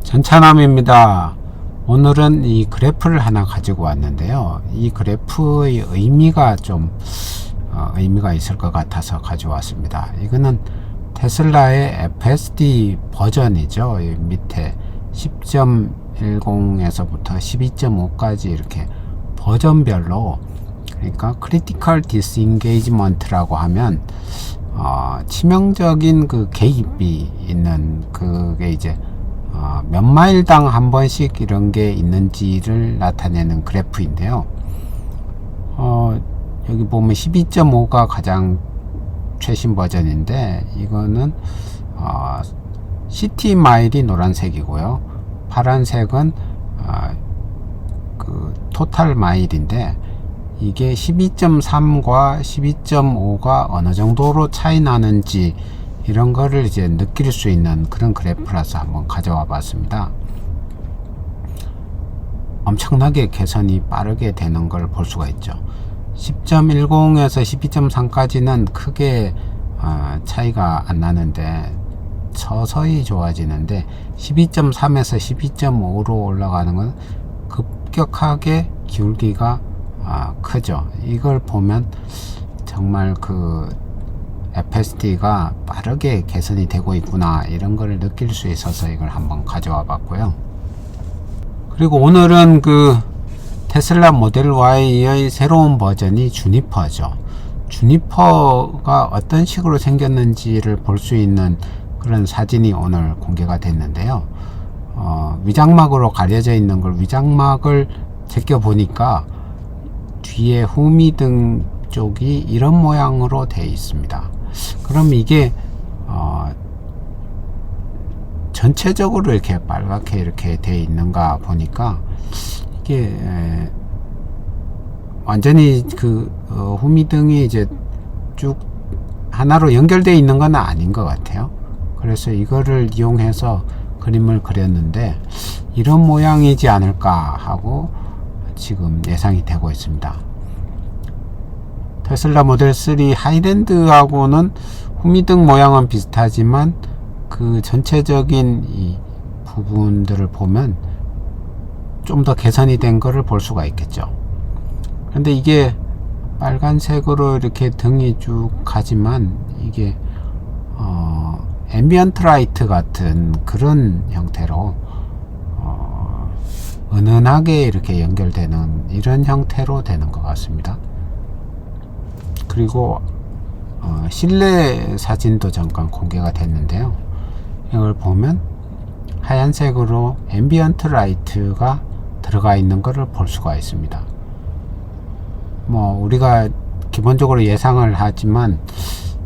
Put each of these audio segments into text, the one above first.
전차남입니다. 오늘은 이 그래프를 하나 가지고 왔는데요. 이 그래프의 의미가 좀 의미가 있을 것 같아서 가져왔습니다. 이거는 테슬라의 FSD 버전이죠. 이 밑에 10.10에서부터 12.5까지 이렇게 버전별로, 그러니까 크리티컬 디스인게이지먼트라고 하면 치명적인 그 개입이 있는, 그게 이제 몇 마일당 한 번씩 이런 게 있는지를 나타내는 그래프인데요. 여기 보면 12.5가 가장 최신 버전인데, 이거는 시티 마일이 노란색이고요. 파란색은 그 토탈 마일인데, 이게 12.3과 12.5가 어느 정도로 차이 나는지 이런 거를 이제 느낄 수 있는 그런 그래프라서 한번 가져와 봤습니다. 엄청나게 개선이 빠르게 되는 걸 볼 수가 있죠. 10.10에서 12.3까지는 크게 차이가 안 나는데 서서히 좋아지는데, 12.3에서 12.5로 올라가는 건 급격하게 기울기가 크죠. 이걸 보면 정말 그 FSD가 빠르게 개선이 되고 있구나, 이런 걸 느낄 수 있어서 이걸 한번 가져와 봤고요. 그리고 오늘은 그 테슬라 모델 Y의 새로운 버전이 주니퍼죠. 주니퍼가 어떤 식으로 생겼는지를 볼 수 있는 그런 사진이 오늘 공개가 됐는데요. 위장막으로 가려져 있는 걸, 위장막을 제껴 보니까 뒤에 후미등 쪽이 이런 모양으로 되어 있습니다. 그럼 이게 전체적으로 이렇게 빨갛게 이렇게 되어 있는가 보니까, 이게 완전히 그 후미등이 이제 쭉 하나로 연결되어 있는 건 아닌 것 같아요. 그래서 이거를 이용해서 그림을 그렸는데, 이런 모양이지 않을까 하고 지금 예상이 되고 있습니다. 테슬라 모델 3 하이랜드하고는 후미등 모양은 비슷하지만 그 전체적인 이 부분들을 보면 좀 더 개선이 된 거를 볼 수가 있겠죠. 근데 이게 빨간색으로 이렇게 등이 쭉 가지만, 이게 앰비언트 라이트 같은 그런 형태로 은은하게 이렇게 연결되는 이런 형태로 되는 것 같습니다. 그리고 실내 사진도 잠깐 공개가 됐는데요. 이걸 보면 하얀색으로 앰비언트 라이트가 들어가 있는 것을 볼 수가 있습니다. 뭐 우리가 기본적으로 예상을 하지만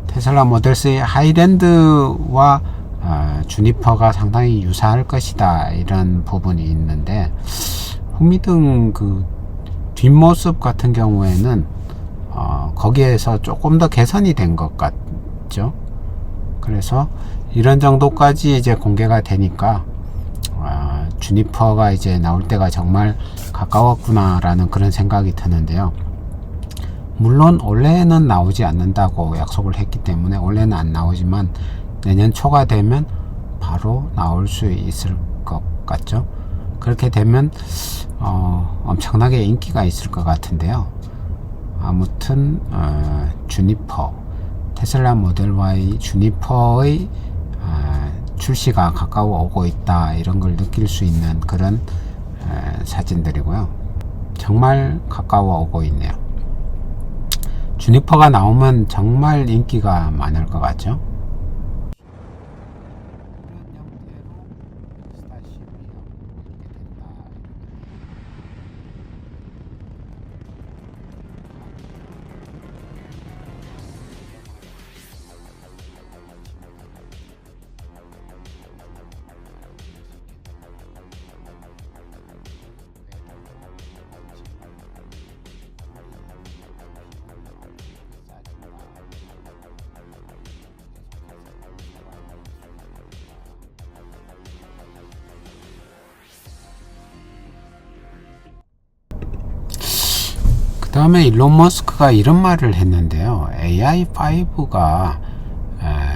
테슬라 모델 3 하이랜드와 주니퍼가 상당히 유사할 것이다, 이런 부분이 있는데, 후미등 그 뒷모습 같은 경우에는 거기에서 조금 더 개선이 된 것 같죠. 그래서 이런 정도까지 이제 공개가 되니까 주니퍼가 이제 나올 때가 정말 가까웠구나 라는 그런 생각이 드는데요. 물론 올해는 나오지 않는다고 약속을 했기 때문에 올해는 안 나오지만, 내년 초가 되면 바로 나올 수 있을 것 같죠. 그렇게 되면 엄청나게 인기가 있을 것 같은데요. 아무튼 주니퍼, 테슬라 모델 Y 주니퍼의 출시가 가까워 오고 있다, 이런 걸 느낄 수 있는 그런 사진들이고요. 정말 가까워 오고 있네요. 주니퍼가 나오면 정말 인기가 많을 것 같죠. 그 다음에 일론 머스크가 이런 말을 했는데요. AI5가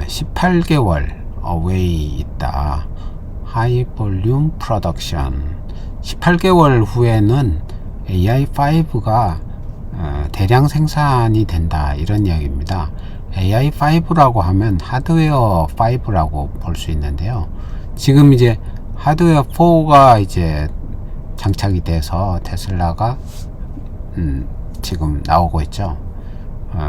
18개월 어웨이 있다 High Volume Production. 18개월 후에는 AI5가 대량 생산이 된다, 이런 이야기입니다. AI5라고 하면 하드웨어 5라고 볼 수 있는데요. 지금 이제 하드웨어 4가 이제 장착이 돼서 테슬라가 지금 나오고 있죠.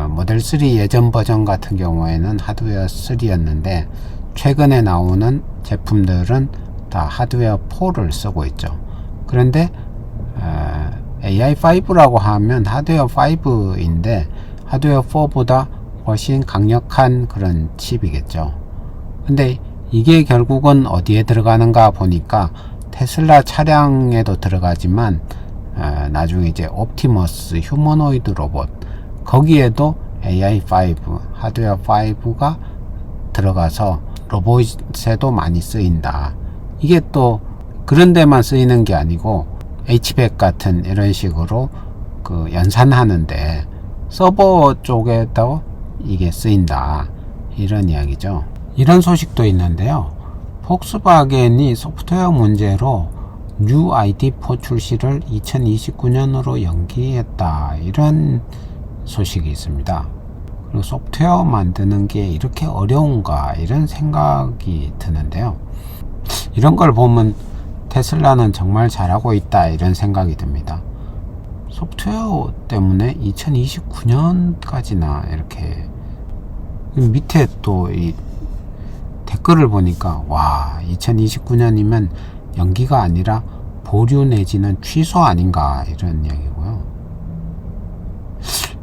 모델 3 예전 버전 같은 경우에는 하드웨어 3였는데 최근에 나오는 제품들은 다 하드웨어 4를 쓰고 있죠. 그런데 AI5라고 하면 하드웨어 5인데 하드웨어 4보다 훨씬 강력한 그런 칩이겠죠. 근데 이게 결국은 어디에 들어가는가 보니까 테슬라 차량에도 들어가지만 나중에 이제 옵티머스 휴머노이드 로봇, 거기에도 AI5 하드웨어 5가 들어가서 로봇에도 많이 쓰인다. 이게 또 그런 데만 쓰이는 게 아니고 H백 같은 이런 식으로 그 연산하는데 서버 쪽에도 이게 쓰인다, 이런 이야기죠. 이런 소식도 있는데요. 폭스바겐이 소프트웨어 문제로 뉴 ID4 출시를 2029년으로 연기했다, 이런 소식이 있습니다. 그리고 소프트웨어 만드는 게 이렇게 어려운가, 이런 생각이 드는데요. 이런 걸 보면 테슬라는 정말 잘하고 있다, 이런 생각이 듭니다. 소프트웨어 때문에 2029년까지나 이렇게, 밑에 또 이 댓글을 보니까 와, 2029년이면 연기가 아니라 보류 내지는 취소 아닌가, 이런 이야기고요.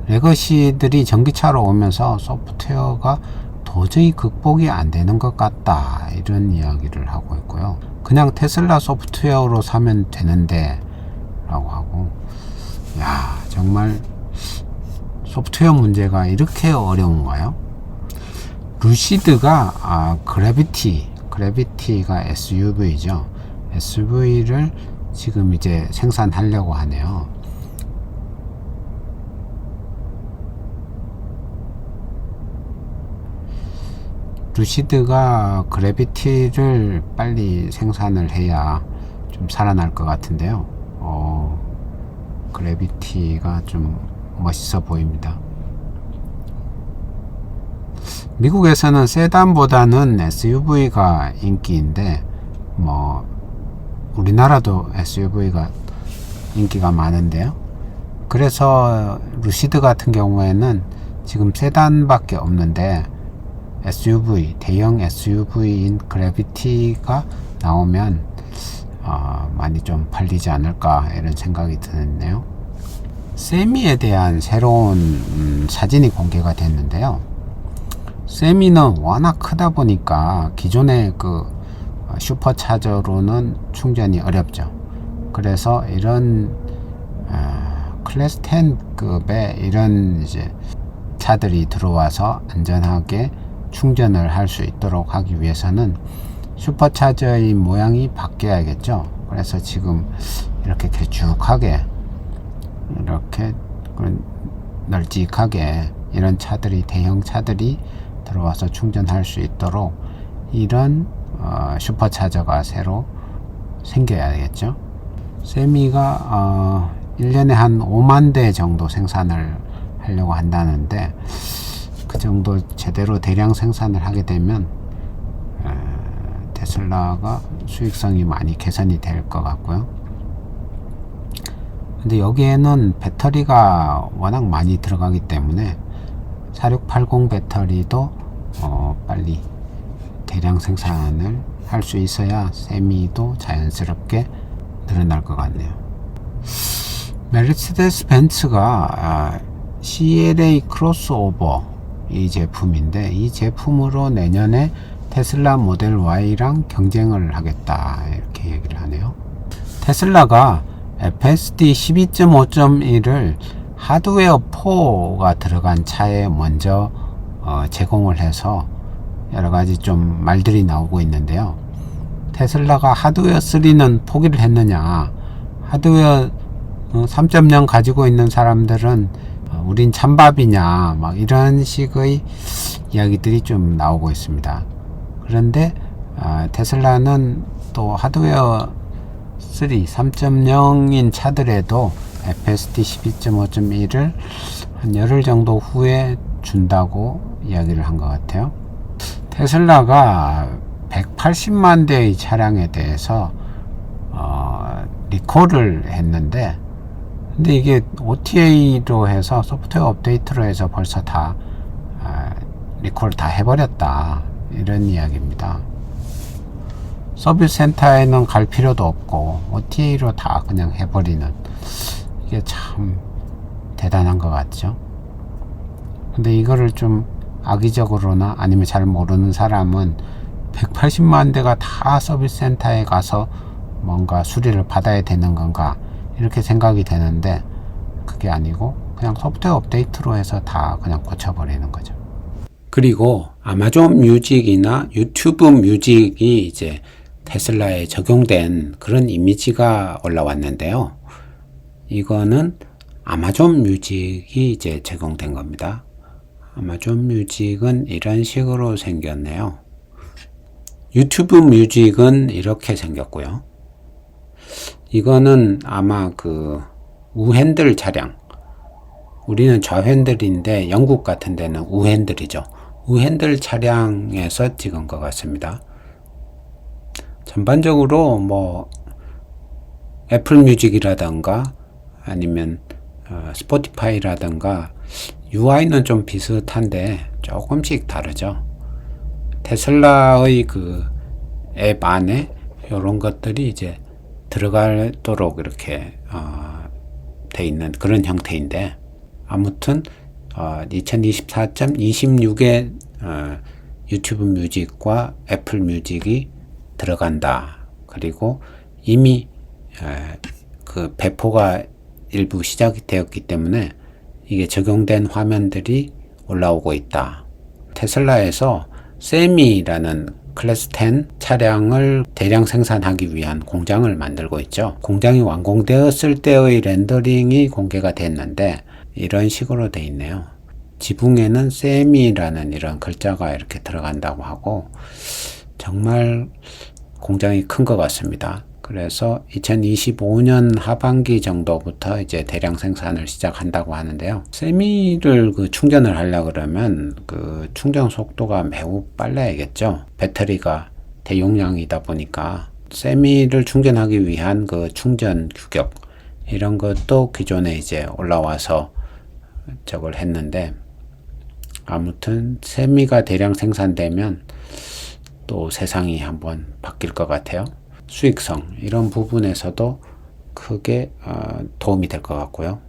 레거시들이 전기차로 오면서 소프트웨어가 도저히 극복이 안 되는 것 같다, 이런 이야기를 하고 있고요. 그냥 테슬라 소프트웨어로 사면 되는데 라고 하고, 야, 정말 소프트웨어 문제가 이렇게 어려운가요? 루시드가 그래비티가 SUV죠. SUV를 지금 이제 생산하려고 하네요. 루시드가 그래비티를 빨리 생산을 해야 좀 살아날 것 같은데요. 그래비티가 좀 멋있어 보입니다. 미국에서는 세단보다는 SUV가 인기인데, 뭐 우리나라도 SUV가 인기가 많은데요. 그래서 루시드 같은 경우에는 지금 세단밖에 없는데 SUV, 대형 SUV인 그래비티가 나오면 많이 좀 팔리지 않을까, 이런 생각이 드네요. 세미에 대한 새로운 사진이 공개가 됐는데요. 세미는 워낙 크다 보니까 기존의 그 슈퍼차저로는 충전이 어렵죠. 그래서 이런 클래스 10급의 이런 이제 차들이 들어와서 안전하게 충전을 할 수 있도록 하기 위해서는 슈퍼차저의 모양이 바뀌어야겠죠. 그래서 지금 이렇게 길쭉하게, 이렇게 널찍하게 이런 차들이, 대형 차들이 들어와서 충전할 수 있도록 이런 슈퍼차저가 새로 생겨야겠죠. 세미가 1년에 한 5만 대 정도 생산을 하려고 한다는데, 그 정도 제대로 대량 생산을 하게 되면 테슬라가 수익성이 많이 개선이 될 것 같고요. 근데 여기에는 배터리가 워낙 많이 들어가기 때문에 4680 배터리도 빨리 대량 생산을 할 수 있어야 세미도 자연스럽게 늘어날 것 같네요. 메르세데스 벤츠가 CLA 크로스오버 이 제품인데, 이 제품으로 내년에 테슬라 모델 Y랑 경쟁을 하겠다, 이렇게 얘기를 하네요. 테슬라가 FSD 12.5.1을 하드웨어 4가 들어간 차에 먼저 제공을 해서 여러가지 좀 말들이 나오고 있는데요. 테슬라가 하드웨어 3는 포기를 했느냐, 하드웨어 3.0 가지고 있는 사람들은 우린 찬밥이냐, 막 이런 식의 이야기들이 좀 나오고 있습니다. 그런데 테슬라는 또 하드웨어 3.0인 차들에도 FSD 12.5.1을 한 열흘 정도 후에 준다고 이야기를 한 것 같아요. 테슬라가 180만 대의 차량에 대해서 리콜을 했는데, 근데 이게 OTA로 해서 소프트웨어 업데이트로 해서 벌써 다 리콜 다 해버렸다, 이런 이야기입니다. 서비스 센터에는 갈 필요도 없고 OTA로 다 그냥 해버리는, 이게 참 대단한 것 같죠. 근데 이거를 좀 악의적으로나 아니면 잘 모르는 사람은 180만 대가 다 서비스 센터에 가서 뭔가 수리를 받아야 되는 건가, 이렇게 생각이 되는데, 그게 아니고 그냥 소프트웨어 업데이트로 해서 다 그냥 고쳐버리는 거죠. 그리고 아마존 뮤직이나 유튜브 뮤직이 이제 테슬라에 적용된 그런 이미지가 올라왔는데요. 이거는 아마존 뮤직이 이제 제공된 겁니다. 아마존 뮤직은 이런 식으로 생겼네요. 유튜브 뮤직은 이렇게 생겼고요. 이거는 아마 그 우핸들 차량, 우리는 좌핸들인데 영국 같은 데는 우핸들이죠. 우핸들 차량에서 찍은 것 같습니다. 전반적으로 뭐 애플 뮤직이라던가 아니면 스포티파이라던가 UI는 좀 비슷한데 조금씩 다르죠. 테슬라의 그 앱 안에 이런 것들이 이제 들어가도록 이렇게 돼 있는 그런 형태인데, 아무튼 2024.26에 유튜브 뮤직과 애플 뮤직이 들어간다. 그리고 이미 그 배포가 일부 시작이 되었기 때문에 이게 적용된 화면들이 올라오고 있다. 테슬라에서 세미라는 클래스 10 차량을 대량 생산하기 위한 공장을 만들고 있죠. 공장이 완공되었을 때의 렌더링이 공개가 됐는데 이런 식으로 돼 있네요. 지붕에는 세미라는 이런 글자가 이렇게 들어간다고 하고, 정말 공장이 큰 것 같습니다. 그래서 2025년 하반기 정도부터 이제 대량 생산을 시작한다고 하는데요. 세미를 그 충전을 하려 그러면 그 충전 속도가 매우 빨라야겠죠. 배터리가 대용량이다 보니까 세미를 충전하기 위한 그 충전 규격, 이런 것도 기존에 이제 올라와서 저걸 했는데, 아무튼 세미가 대량 생산되면 또 세상이 한번 바뀔 것 같아요. 수익성 이런 부분에서도 크게 도움이 될 것 같고요.